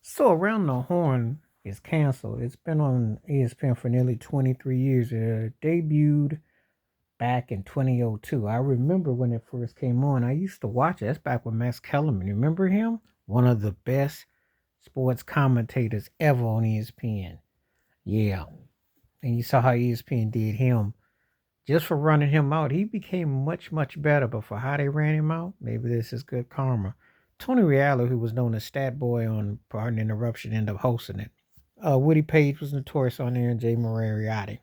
So Around the Horn is canceled. It's been on ESPN for nearly 23 years. It debuted back in 2002. I remember when it first came on. I used to watch it. That's back with Max Kellerman. Remember him? One of the best sports commentators ever on ESPN. Yeah. And you saw how ESPN did him just for running him out. He became much, much better, but for how they ran him out, maybe this is good karma. Tony Reale, who was known as Stat Boy on Pardon the Interruption, ended up hosting it. Woody Page was notorious on there, and Jay Moriarty.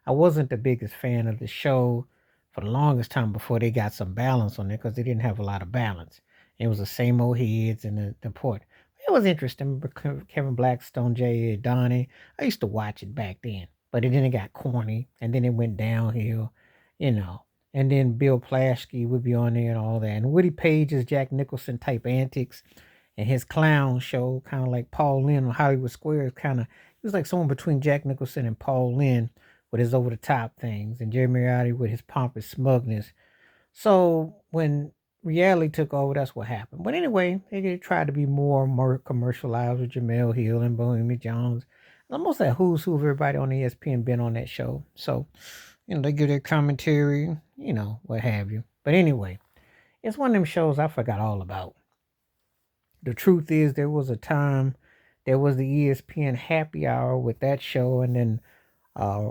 I wasn't the biggest fan of the show for the longest time before they got some balance on it because they didn't have a lot of balance. It was the same old heads and the port. It was interesting. Kevin Blackstone, Jay Donnie. I used to watch it back then, but then it got corny, and then it went downhill, you know. And then Bill Plaschke would be on there and all that. And Woody Page's Jack Nicholson type antics and his clown show, kind of like Paul Lynn on Hollywood Squares, he was like someone between Jack Nicholson and Paul Lynn with his over the top things, and Jeremy Moriarty with his pompous smugness. So when reality took over, that's what happened. But anyway, they tried to be more commercialized with Jamel Hill and Bohemian Jones. Almost that who's who of everybody on ESPN been on that show. So, they give their commentary, what have you. But anyway, it's one of them shows I forgot all about. The truth is, there was a time there was the ESPN happy hour with that show, and then uh,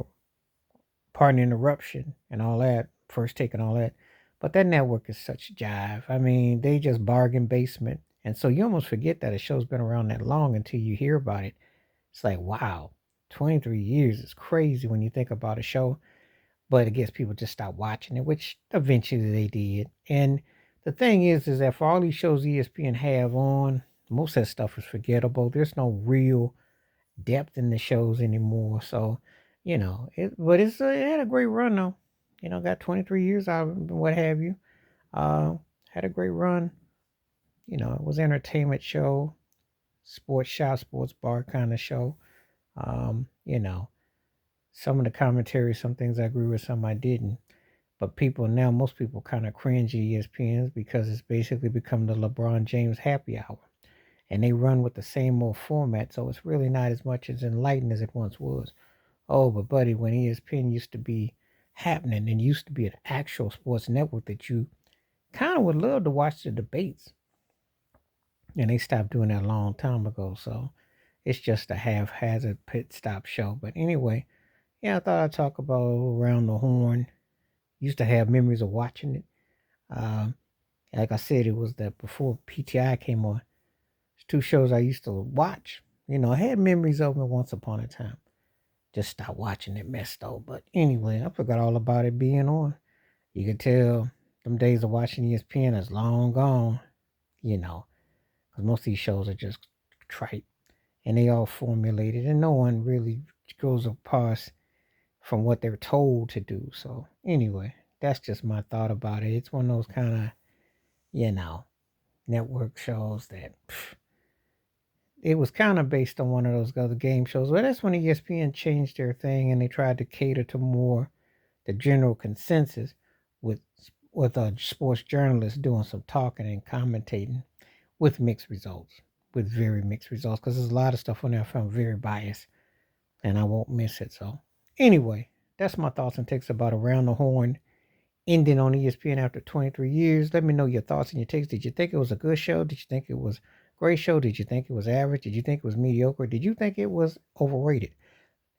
Pardon the Interruption and all that, First Take and all that. But that network is such jive. I mean, they just bargain basement. And so you almost forget that a show's been around that long until you hear about it. It's like, wow, 23 years is crazy when you think about a show. But I guess people just stopped watching it, which eventually they did. And the thing is that for all these shows ESPN have on, most of that stuff is forgettable. There's no real depth in the shows anymore. So, it had a great run though. Got 23 years out of it, what have you. Uh, had a great run. It was an entertainment show, sports shop, sports bar kind of show. Um, you know, some of the commentary, some things I agree with, some I didn't. But most people kind of cringe at ESPNs because it's basically become the LeBron James happy hour. And they run with the same old format, so it's really not as much as enlightened as it once was. Oh, but buddy, when ESPN used to be happening and used to be an actual sports network that you kind of would love to watch the debates, and they stopped doing that a long time ago. So it's just a haphazard pit stop show. But anyway, yeah, I thought I'd talk about Around the Horn. Used to have memories of watching it. Um, like I said, it was that before PTI came on. It's two shows I used to watch. I had memories of it once upon a time. Just stopped watching it mess though. But anyway, I forgot all about it being on. You could tell them days of watching ESPN is long gone, you know, because most of these shows are just trite and they all formulated and no one really goes apart from what they're told to do. So anyway, that's just my thought about it. It's one of those kind of, you know, network shows that it was kind of based on one of those other game shows. But that's when ESPN changed their thing and they tried to cater to more the general consensus with sports journalists doing some talking and commentating with mixed results, with very mixed results, because there's a lot of stuff on there I found very biased, and I won't miss it. So anyway, that's my thoughts and takes about Around the Horn ending on ESPN after 23 years. Let me know your thoughts and your takes. Did you think it was a good show? Did you think it was a great show? Did you think it was average? Did you think it was mediocre? Did you think it was overrated?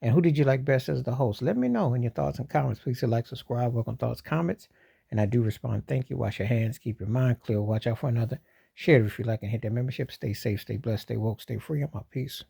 And who did you like best as the host? Let me know in your thoughts and comments. Please hit like, subscribe, welcome thoughts, comments. And I do respond. Thank you. Wash your hands. Keep your mind clear. Watch out for another. Share it if you like and hit that membership. Stay safe, stay blessed, stay woke, stay free. I'm out. Peace.